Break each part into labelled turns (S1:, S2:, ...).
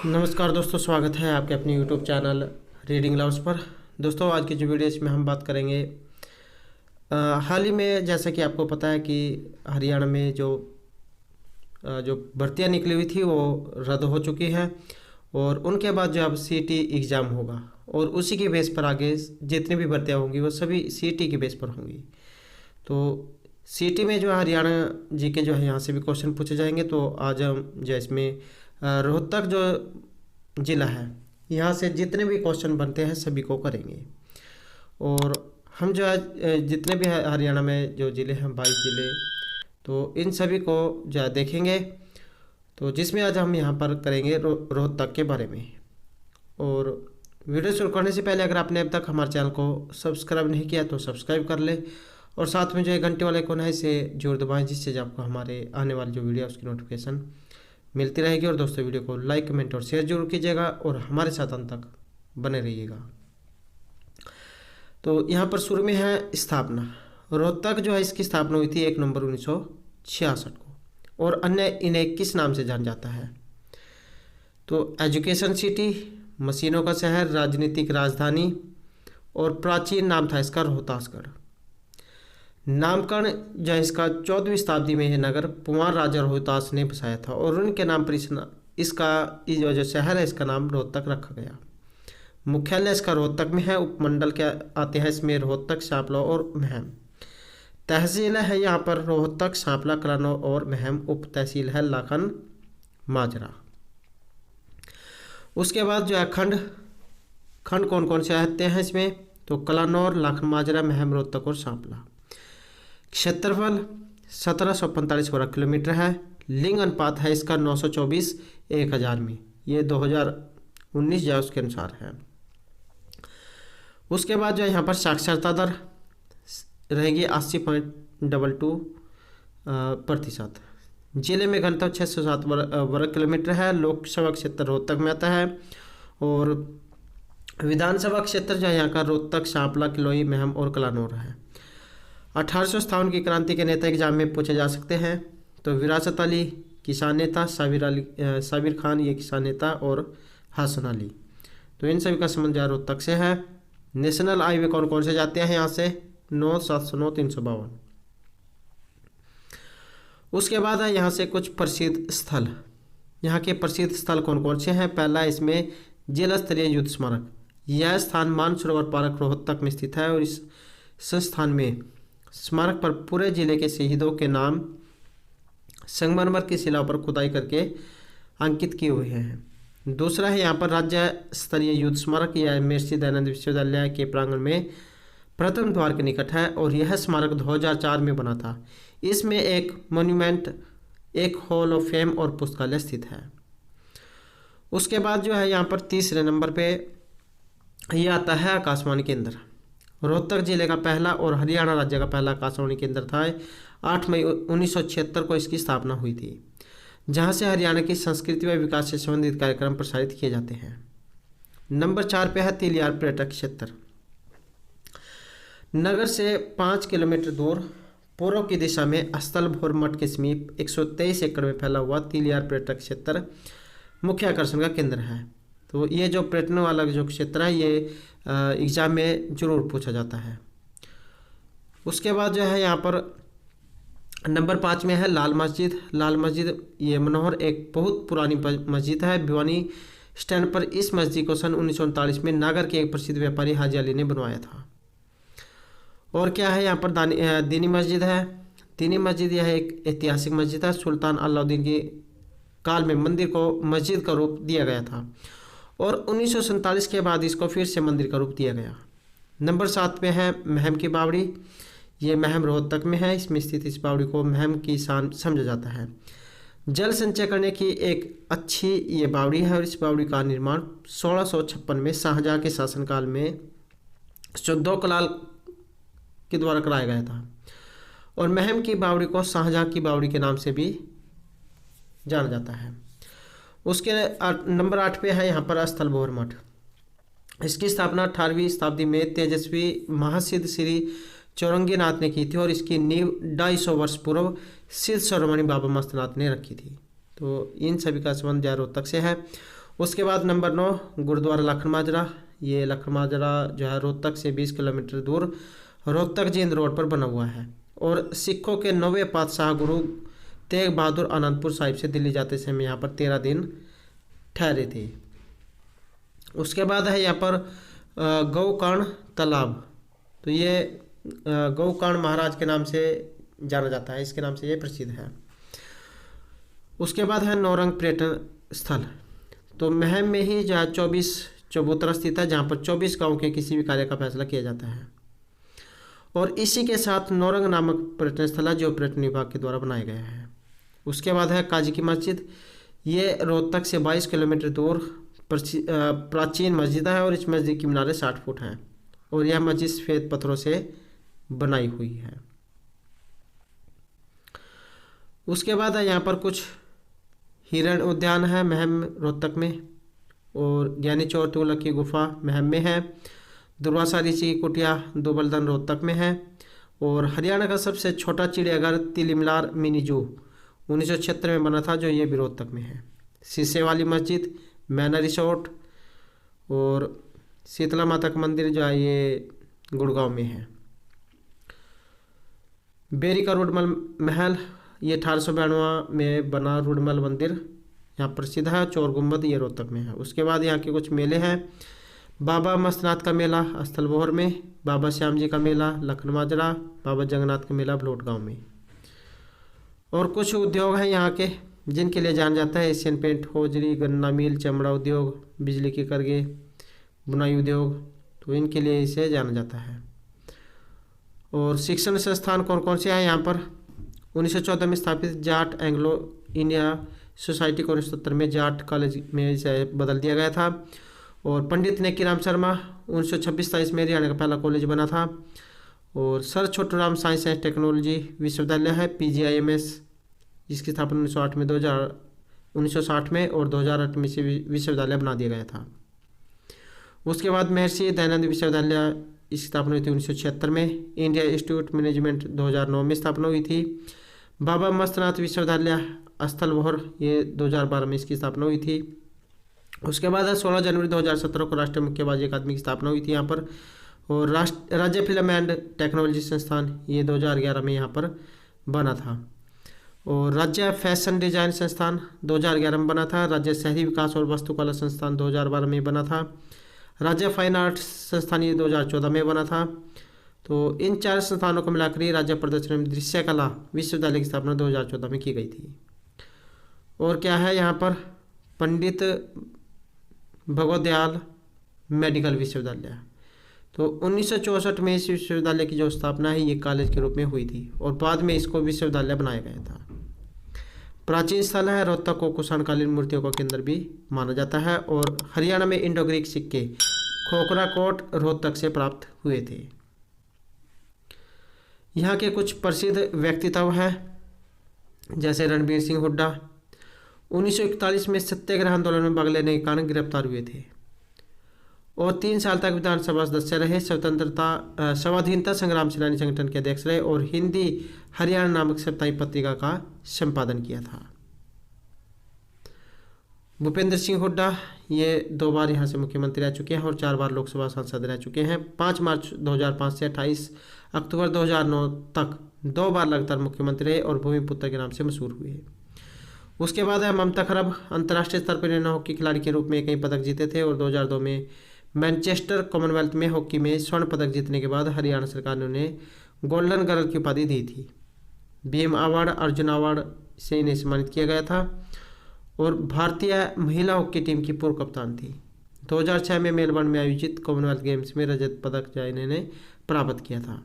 S1: नमस्कार दोस्तों, स्वागत है आपके अपने यूट्यूब चैनल रीडिंग लव्स पर। दोस्तों, आज की जो वीडियो इसमें हम बात करेंगे हाल ही में, जैसा कि आपको पता है कि हरियाणा में जो भर्तियां निकली हुई थी वो रद्द हो चुकी हैं और उनके बाद जो अब सीईटी एग्ज़ाम होगा और उसी के बेस पर आगे जितनी भी भर्तियां होंगी वो सभी सीईटी के बेस पर होंगी। तो सीईटी में जो हरियाणा जीके जो है यहाँ से भी क्वेश्चन पूछे जाएंगे। तो आज हम जो इसमें रोहतक जो ज़िला है यहाँ से जितने भी क्वेश्चन बनते हैं सभी को करेंगे। और हम जो है जितने भी हरियाणा में जो ज़िले हैं 22 ज़िले, तो इन सभी को जो है देखेंगे। तो जिसमें आज हम यहाँ पर करेंगे रोहतक के बारे में। और वीडियो शुरू करने से पहले अगर आपने अब तक हमारे चैनल को सब्सक्राइब नहीं किया तो सब्सक्राइब कर ले और साथ में जो है घंटे वाले आइकन है इसे जोर दबाएं, जिससे आपको हमारे आने वाली जो वीडियो है उसकी नोटिफिकेशन मिलती रहेगी। और दोस्तों, वीडियो को लाइक, कमेंट और शेयर जरूर कीजिएगा और हमारे साथ अंत तक बने रहिएगा। तो यहाँ पर शुरू में है स्थापना। रोहतक जो है इसकी स्थापना हुई थी 1 नवंबर 1966 को और अन्य इन्हें किस नाम से जाना जाता है? तो एजुकेशन सिटी, मशीनों का शहर, राजनीतिक राजधानी और प्राचीन नाम था इसका रोहतासगढ़। नामकरण जो इसका 14वीं शताब्दी में यह नगर पुंवार राजा रोहतास ने बसाया था और उनके नाम पर इसका जो शहर है इसका नाम रोहतक रखा गया। मुख्यालय इसका रोहतक में है। उपमंडल के आते हैं इसमें रोहतक, सांपला और महम। तहसील है यहाँ पर रोहतक, सांपला, कलानौर और महम। उप तहसील है लाखन माजरा। उसके बाद जो है खंड कौन कौन से आते हैं इसमें? तो कलानौर, लाखन माजरा, महम, रोहतक और सांपला। क्षेत्रफल 1745 वर्ग किलोमीटर है। लिंग अनुपात है इसका 924 1000 में। ये 2019 जो उसके अनुसार है। उसके बाद जो है यहाँ पर साक्षरता दर रहेगी 80.22%। जिले में घनत्व 607 वर्ग किलोमीटर है। लोकसभा क्षेत्र रोहतक में आता है और विधानसभा क्षेत्र जो है यहाँ का रोहतक, सांपला, किलोई, महम और कलानौर है। 1857 की क्रांति के नेता एग्जाम में पूछे जा सकते हैं। तो विरासत अली किसान नेता, साबिर खान ये किसान नेता और हसन अली। तो इन सभी का संबंध रोहतक से है। नेशनल हाईवे कौन कौन से जाते हैं यहाँ से? 9, 709, 352। उसके बाद है यहाँ से कुछ प्रसिद्ध स्थल। यहाँ के प्रसिद्ध स्थल कौन कौन से हैं? पहला इसमें जिला स्तरीय युद्ध स्मारक। यह स्थान मानसरोवर पार्क रोहतक में स्थित है और इस संस्थान में स्मारक पर पूरे जिले के शहीदों के नाम संगमरमर की शिला पर खुदाई करके अंकित किए हुए हैं। दूसरा है यहाँ पर राज्य स्तरीय युद्ध स्मारक। यह महर्षि दयानंद विश्वविद्यालय के प्रांगण में प्रथम द्वार के निकट है और यह स्मारक 2004 में बना था। इसमें एक मोन्यूमेंट, एक हॉल ऑफ फेम और पुस्तकालय स्थित है। उसके बाद जो है यहाँ पर तीसरे नंबर पे यह आता है आकाशवाणी केंद्र। रोहतक जिले का पहला और हरियाणा राज्य का पहला आकाशवाणी केंद्र था। 8 मई 1976 को इसकी स्थापना हुई थी, जहां से हरियाणा की संस्कृति व विकास से संबंधित कार्यक्रम प्रसारित किए जाते हैं। नंबर 4 पे है तिलियार पर्यटक क्षेत्र। नगर से 5 किलोमीटर दूर पूर्व की दिशा में स्थलभोर मठ के समीप 123 एकड़ में फैला हुआ तिलियार पर्यटक क्षेत्र मुख्य आकर्षण का केंद्र है। तो ये जो पर्यटन वाला जो क्षेत्र है ये एग्जाम में जरूर पूछा जाता है। उसके बाद जो है यहाँ पर नंबर 5 में है लाल मस्जिद। लाल मस्जिद ये मनोहर एक बहुत पुरानी मस्जिद है। भिवानी स्टैंड पर इस मस्जिद को सन 1939 में नागर के एक प्रसिद्ध व्यापारी हाजी अली ने बनवाया था। और क्या है यहाँ पर दीनी मस्जिद है। दीनी मस्जिद यह एक ऐतिहासिक मस्जिद है। सुल्तान अलाउद्दीन के काल में मंदिर को मस्जिद का रूप दिया गया था और 1947 के बाद इसको फिर से मंदिर का रूप दिया गया। नंबर 7 पे है महम की बावड़ी। ये महम रोहतक में है। इसमें स्थित इस बावड़ी को महम की शान समझा जाता है। जल संचय करने की एक अच्छी ये बावड़ी है और इस बावड़ी का निर्माण 1656 में शाहजहाँ के शासनकाल में दो-कलाल के द्वारा कराया गया था और महम की बावड़ी को शाहजहाँ की बावड़ी के नाम से भी जाना जाता है। उसके नंबर 8 पे है यहाँ पर स्थलभोर मठ। इसकी स्थापना 18वीं शताब्दी में तेजस्वी महासिद्ध श्री चौरंगीनाथ ने की थी और इसकी नींव 250 वर्ष पूर्व सिद्ध शिरोमणि बाबा मस्तनाथ ने रखी थी। तो इन सभी का संबंध रोहतक से है। उसके बाद नंबर 9 गुरुद्वारा लखन माजरा। ये लखन माजरा जो है रोहतक से 20 किलोमीटर दूर रोहतक जींद रोड पर बना हुआ है और सिखों के 9वें पातशाह गुरु तेग बहादुर आनंदपुर साहिब से दिल्ली जाते समय यहाँ पर 13 दिन ठहरे थे। उसके बाद है यहाँ पर गौकाण तालाब। तो ये गौकाण महाराज के नाम से जाना जाता है, इसके नाम से ये प्रसिद्ध है। उसके बाद है नौरंग पर्यटन स्थल। तो महम में ही जहाँ 24 चबूतरा स्थित है, जहाँ पर 24 गांव के किसी भी कार्य का फैसला किया जाता है। और इसी के साथ नौरंग नामक पर्यटन स्थल है जो पर्यटन विभाग के द्वारा बनाया गया है। उसके बाद है काजी की मस्जिद। ये रोहतक से 22 किलोमीटर दूर प्राचीन मस्जिद है और इस मस्जिद की मीनारें 60 फुट हैं और यह मस्जिद सफेद पत्थरों से बनाई हुई है। उसके बाद है यहाँ पर कुछ हिरण उद्यान है महम रोहतक में, और ज्ञानी चौर तुगलक की गुफा महम में है। दुर्वासा ऋषि की कुटिया दोबलदन रोहतक में है। और हरियाणा का सबसे छोटा चिड़ियाघर तिलिमलार मिनी जू 1976 में बना था, जो ये भी रोहतक में है। शीशे वाली मस्जिद, मैना रिसोर्ट और शीतला माता का मंदिर जो है ये गुड़गांव में है। बेरी का रुडमल महल, ये 1892 में बना रुडमल मंदिर यहाँ प्रसिद्ध है। चोर गुम्बद ये रोहतक में है। उसके बाद यहाँ के कुछ मेले हैं। बाबा मस्तनाथ का मेला स्थलबोहर में, बाबा श्याम जी का मेला लखन माजरा, बाबा जगन्नाथ का मेला भलोट गाँव में। और कुछ उद्योग हैं यहाँ के जिनके लिए जाना जाता है। एशियन पेंट, होजरी, गन्ना मिल, चमड़ा उद्योग, बिजली की करगे, बुनाई उद्योग, तो इनके लिए इसे जाना जाता है। और शिक्षण संस्थान कौन कौन से हैं यहाँ पर? 1914 में स्थापित जाट एंग्लो इंडिया सोसाइटी को 1970 में जाट कॉलेज में इसे बदल दिया गया था। और पंडित नेकीराम शर्मा 1926-27 में हरियाणा का पहला कॉलेज बना था। और sir Chhoturam science and technology विश्वविद्यालय है PGIMS, जिसकी स्थापना 1960 में और 2008 में से विश्वविद्यालय बना दिया गया था। उसके बाद महर्षि दयानंद विश्वविद्यालय, इसकी स्थापना हुई थी 1976 में। इंडिया इंस्टीट्यूट मैनेजमेंट 2009 में स्थापना हुई थी। बाबा मस्तनाथ विश्वविद्यालय स्थलबोहर, ये 2012 में इसकी स्थापना हुई थी। उसके बाद 16 जनवरी 2017 को राष्ट्रीय मुक्केबाजी अकादमी की स्थापना हुई थी यहाँ पर। और राज्य फिल्म एंड टेक्नोलॉजी संस्थान, ये 2011 में यहाँ पर बना था। और राज्य फैशन डिजाइन संस्थान 2011 में बना था। राज्य शहरी विकास और वास्तुकला संस्थान 2012 में बना था। राज्य फाइन आर्ट्स संस्थान ये 2014 में बना था। तो इन 4 संस्थानों को मिलाकर ही राज्य प्रदर्शन एवं दृश्य कला विश्वविद्यालय की स्थापना 2014 में की गई थी। और क्या है यहाँ पर? पंडित भगवत दयाल मेडिकल विश्वविद्यालय। तो 1964 में इस विश्वविद्यालय की जो स्थापना है ये कॉलेज के रूप में हुई थी और बाद में इसको विश्वविद्यालय बनाया गया था। प्राचीन स्थल है। रोहतक को कुषाणकालीन मूर्तियों का केंद्र भी माना जाता है। और हरियाणा में इंडो ग्रीक सिक्के खोखरा कोट रोहतक से प्राप्त हुए थे। यहाँ के कुछ प्रसिद्ध व्यक्तित्व हैं जैसे रणबीर सिंह हुड्डा 1941 में सत्याग्रह आंदोलन में भाग लेने के कारण गिरफ्तार हुए थे और 3 साल तक विधानसभा सदस्य रहे। स्वाधीनता संग्राम सेनानी संगठन के अध्यक्ष रहे और हिंदी हरियाणा नामक साप्ताहिक पत्रिका का संपादन किया था। भूपेंद्र सिंह हुड्डा ये 2 बार यहाँ से मुख्यमंत्री रह चुके हैं और 4 बार लोकसभा सांसद रह चुके हैं। 5 मार्च 2005 से 28 अक्टूबर 2009 तक 2 बार लगातार मुख्यमंत्री रहे और भूमिपुत्र के नाम से मशहूर हुए। उसके बाद है ममता खरब, अंतर्राष्ट्रीय स्तर पर इन्होंने हॉकी खिलाड़ी के रूप में कई पदक जीते थे और 2002 में मैनचेस्टर कॉमनवेल्थ में हॉकी में स्वर्ण पदक जीतने के बाद हरियाणा सरकार ने उन्हें गोल्डन गर्ल की उपाधि दी थी। भीम अवार्ड, अर्जुन अवार्ड से इन्हें सम्मानित किया गया था और भारतीय महिला हॉकी टीम की पूर्व कप्तान थी। 2006 में मेलबर्न में आयोजित कॉमनवेल्थ गेम्स में रजत पदक जो इन्होंने प्राप्त किया था।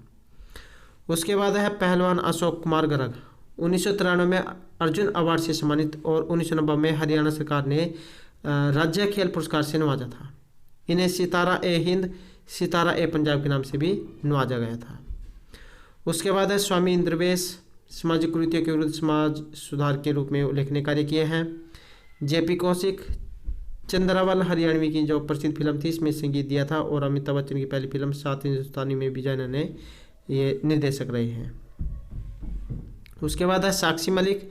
S1: उसके बाद है पहलवान अशोक कुमार गर्ग 1993 में अर्जुन अवार्ड से सम्मानित और 1990 में हरियाणा सरकार ने राज्य खेल पुरस्कार से नवाजा था। इन्हें सितारा ए हिंद, सितारा ए पंजाब के नाम से भी नवाजा गया था। उसके बाद है स्वामी इंद्रवेश, सामाजिक कुरीतियों के विरुद्ध समाज सुधार के रूप में उल्लेखनीय कार्य किए हैं। JP कौशिक, चंद्रावल हरियाणवी की जो प्रसिद्ध फिल्म थी इसमें संगीत दिया था और अमिताभ बच्चन की पहली फिल्म 7 हिंदुस्तानी में भी इन्होंने ये निर्देशक रहे हैं। उसके बाद है साक्षी मलिक,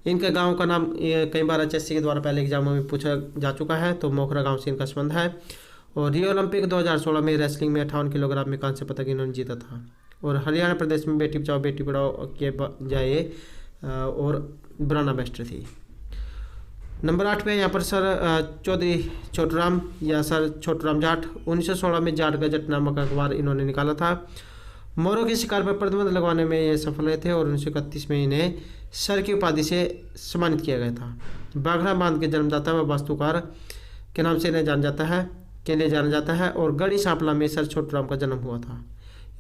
S1: इनके गांव का नाम कई बार HSC के द्वारा पहले एग्जामों में पूछा जा चुका है, तो मोखरा गांव से इनका संबंध है। और रियो ओलंपिक 2016 में रेसलिंग में 58 किलोग्राम में कांस्य पदक इन्होंने जीता था। और हरियाणा प्रदेश में बेटी बचाओ बेटी पढ़ाओ के बजाय और ब्राना बेस्ट थी। नंबर 8 पे यहाँ पर सर चौधरी छोटूराम या सर छोटूराम जाट 1916 में जाट गजट नामक अखबार इन्होंने निकाला था। मोरों के शिकार पर प्रतिबंध लगवाने में ये सफल हुए थे और 1931 में इन्हें सर की उपाधि से सम्मानित किया गया था। बाघड़ा बांध के जन्मदाता व वास्तुकार के नाम से इन्हें जाना जाता है और गढ़ी सांपला में सर छोटूराम का जन्म हुआ था।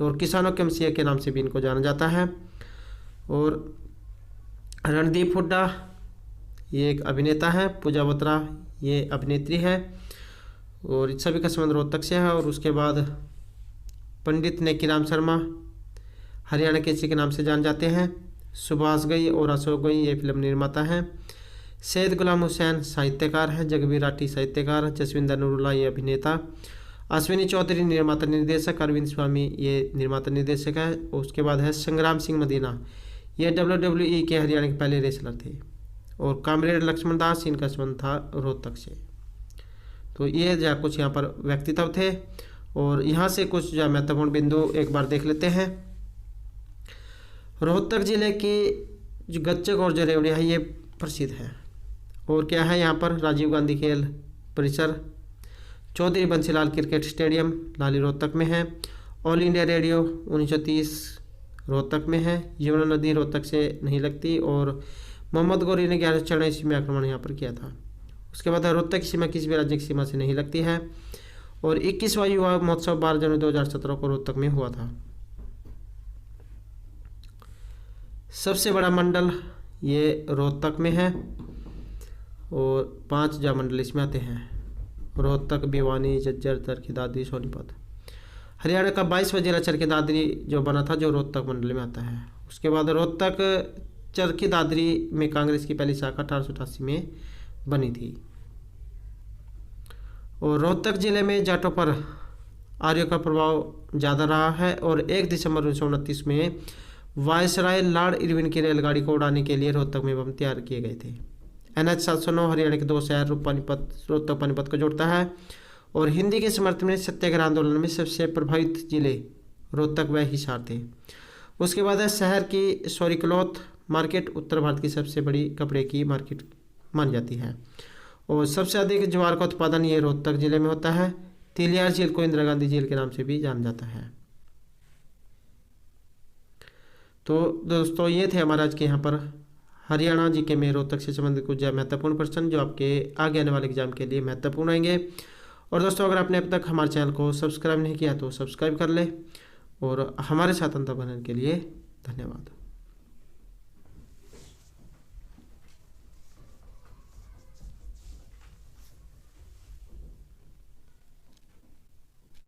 S1: और किसानों के मसीहा के नाम से भी इनको जाना जाता है। और रणदीप हुड्डा ये एक अभिनेता है, पूजा बत्रा ये अभिनेत्री है और इन सभी का संबंध रोहतक से है। और उसके बाद पंडित नेकीराम शर्मा हरियाणा के इसी के नाम से जान जाते हैं। सुभाष गई और अशोक गई ये फिल्म निर्माता हैं। सैयद गुलाम हुसैन साहित्यकार हैं। जगबीर राठी साहित्यकार। जसविंदर नूरुल्लाह ये अभिनेता। अश्विनी चौधरी निर्माता निर्देशक। अरविंद स्वामी ये निर्माता निर्देशक है। उसके बाद है संग्राम सिंह मदीना ये WWE के हरियाणा के पहले रेसलर थे। और कामरेड लक्ष्मण दास इनका संबंध था रोहतक से। तो ये कुछ यहाँ पर व्यक्तित्व थे। और यहाँ से कुछ जो महत्वपूर्ण बिंदु एक बार देख लेते हैं। रोहतक जिले की जो गच्चक और जो रेवड़िया है ये प्रसिद्ध है। और क्या है यहाँ पर राजीव गांधी खेल परिसर, चौधरी बंसीलाल क्रिकेट स्टेडियम लाली रोहतक में है। ऑल इंडिया रेडियो 1930 रोहतक में है। यमुना नदी रोहतक से नहीं लगती। और मोहम्मद गौरी ने 1194 ईस्वी में आक्रमण यहाँ पर किया था। उसके बाद रोहतक की सीमा किसी भी राज्य की सीमा से नहीं लगती है। और 21वां युवा महोत्सव 12 जनवरी 2017 को रोहतक में हुआ था। सबसे बड़ा मंडल ये रोहतक में है और 5 जा मंडल इसमें आते हैं। रोहतक, भिवानी, झज्जर, चरखी दादरी, सोनीपत। हरियाणा का 22वां जिला चरखी दादरी जो बना था जो रोहतक मंडल में आता है। उसके बाद रोहतक चरखी दादरी में कांग्रेस की पहली शाखा 1888 में बनी थी। और रोहतक जिले में जाटों पर आर्यों का प्रभाव ज़्यादा रहा है। और 1 दिसंबर 1929 में वायसराय लॉर्ड इरविन की रेलगाड़ी को उड़ाने के लिए रोहतक में बम तैयार किए गए थे। NH 709 हरियाणा के 2 शहर रोहतक पानीपत को जोड़ता है। और हिंदी के समर्थन में सत्याग्रह आंदोलन में सबसे प्रभावित जिले रोहतक व हिसार थे। उसके बाद है शहर की सॉरीक्लॉथ मार्केट उत्तर भारत की सबसे बड़ी कपड़े की मार्केट मानी जाती है। और सबसे अधिक ज्वार का उत्पादन ये रोहतक जिले में होता है। तिलियार झील को इंदिरा गांधी झील के नाम से भी जाना जाता है। तो दोस्तों ये थे हमारे आज के यहाँ पर हरियाणा जीके में रोहतक से संबंधित कुछ महत्वपूर्ण प्रश्न जो आपके आगे आने वाले एग्जाम के लिए महत्वपूर्ण रहेंगे। और दोस्तों अगर आपने अब तक हमारे चैनल को सब्सक्राइब नहीं किया तो सब्सक्राइब कर ले। और हमारे साथ अंत बनने के लिए धन्यवाद।